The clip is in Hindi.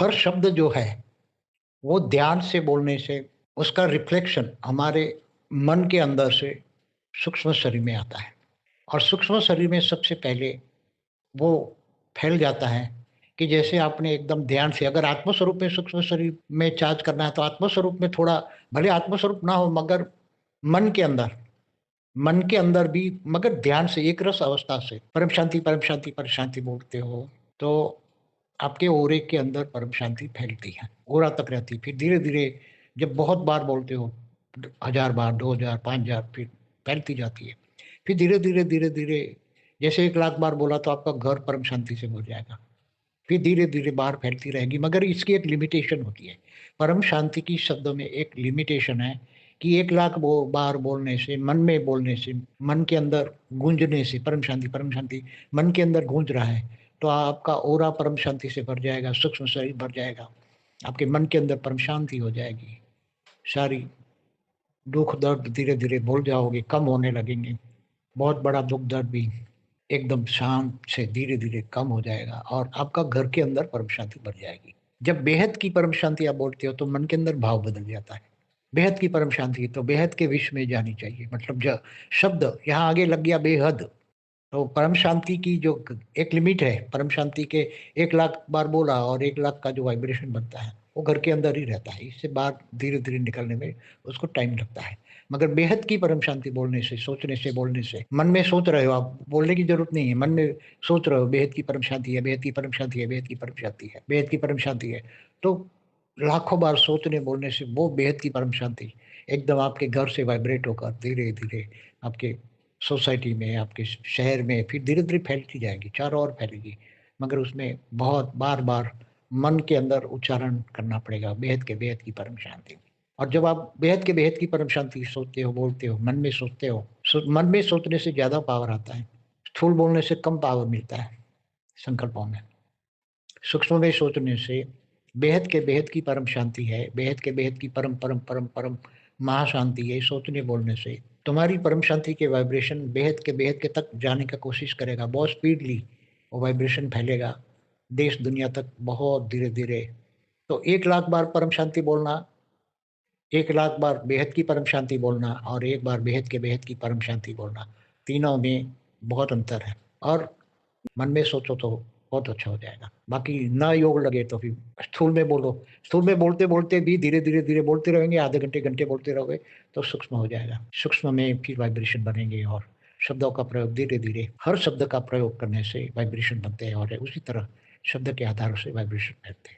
हर शब्द जो है, वो ध्यान से बोलने से उसका रिफ्लेक्शन हमारे मन के अंदर से सूक्ष्म शरीर में आता है और सूक्ष्म शरीर में सबसे पहले वो फैल जाता है कि जैसे आपने एकदम ध्यान से अगर आत्मस्वरूप में सूक्ष्म शरीर में चार्ज करना है, तो आत्मस्वरूप में थोड़ा भले आत्मस्वरूप ना हो मगर मन के अंदर मन के अंदर भी मगर ध्यान से एक रस अवस्था से परम शांति, परम शांति, परम शांति बोलते हो, तो आपके ओरे के अंदर परम शांति फैलती है, ओरा तक रहती है। फिर धीरे-धीरे जब बहुत बार बोलते हो, 1000 बार, 2000, 5000 फिर फैलती जाती है। फिर धीरे-धीरे, धीरे-धीरे जैसे 1 लाख बार बोला तो आपका घर परम शांति से भर जाएगा। फिर धीरे-धीरे बाहर फैलती रहेगी मगर इसकी एक लिमिटेशन होती है। परम शांति की शब्दों में एक लिमिटेशन है कि 1 लाख बार बोलने से, मन में बोलने से, मन के अंदर गूँजने से परम शांति मन के अंदर गूँज रहा है, तो आपका ऑरा परम शांति से भर जाएगा, सूक्ष्म शरीर भर जाएगा। आपके मन के अंदर परम शांति हो जाएगी। सारी दुःख दर्द धीरे-धीरे भूल जाओगे, कम होने लगेंगे। बहुत बड़ा दुःख दर्द भी एकदम शांत से धीरे-धीरे कम हो जाएगा और आपका घर के अंदर परम शांति बढ़ जाएगी। जब बेहद की परम शांति आप बोलते हो तो मन के अंदर भाव बदल जाता है। बेहद की परम शांति तो बेहद के विश्व में जानी चाहिए मतलब ज शब्द यहाँ आगे लग गया बेहद, तो परम शांति की जो एक लिमिट है, परम शांति के 1 लाख बार बोला और 1 लाख का जो वाइब्रेशन बनता है, वो घर के अंदर ही रहता है। इससे बाहर धीरे-धीरे निकलने में उसको टाइम लगता है। मगर बेहद की परम शांति बोलने से, सोचने से, बोलने से, मन में सोच रहे हो आप, बोलने की ज़रूरत नहीं है, मन में सोच रहे हो बेहद की परम शांति है, बेहद की परम शांति है, बेहद की परम शांति है, बेहद की परम शांति है। तो लाखों बार सोचने, बोलने से वो बेहद की परम शांति एकदम आपके घर से वाइब्रेट होकर धीरे-धीरे आपके सोसाइटी में, आपके शहर में फिर धीरे-धीरे फैलती जाएगी, चारों ओर फैलेगी। मगर उसमें बहुत बार-बार मन के अंदर उच्चारण करना पड़ेगा, बेहद की परम शांति। और जब आप बेहद के बेहद की परम शांति सोचते हो, बोलते हो, मन में सोचते हो, मन में सोचने से ज़्यादा पावर आता है। स्थूल बोलने से कम पावर मिलता है संकल्पों में। सूक्ष्म में सोचने से बेहद की परम शांति है, बेहद के बेहद की परम, परम, परम, परम महाशांति है। सोचने बोलने से तुम्हारी परम शांति के वाइब्रेशन बेहद के तक जाने का कोशिश करेगा। बहुत स्पीडली वो वाइब्रेशन फैलेगा, देश दुनिया तक बहुत धीरे-धीरे। तो 1 लाख बार परम शांति बोलना, 1 लाख बार बेहद की परम शांति बोलना और 1 बार बेहद की परम शांति बोलना, तीनों में बहुत अंतर है। और मन में सोचो तो बहुत अच्छा हो जाएगा। बाकी ना योग लगे तो फिर स्थूल में बोलो। स्थूल में बोलते-बोलते भी धीरे-धीरे बोलते रहेंगे, आधे घंटे, घंटे बोलते रहोगे तो सूक्ष्म हो जाएगा। सूक्ष्म में फिर वाइब्रेशन बनेंगे और शब्दों का प्रयोग धीरे-धीरे हर शब्द का प्रयोग करने से वाइब्रेशन बनते हैं और उसी तरह शब्द के आधार से वाइब्रेशन फैलते हैं।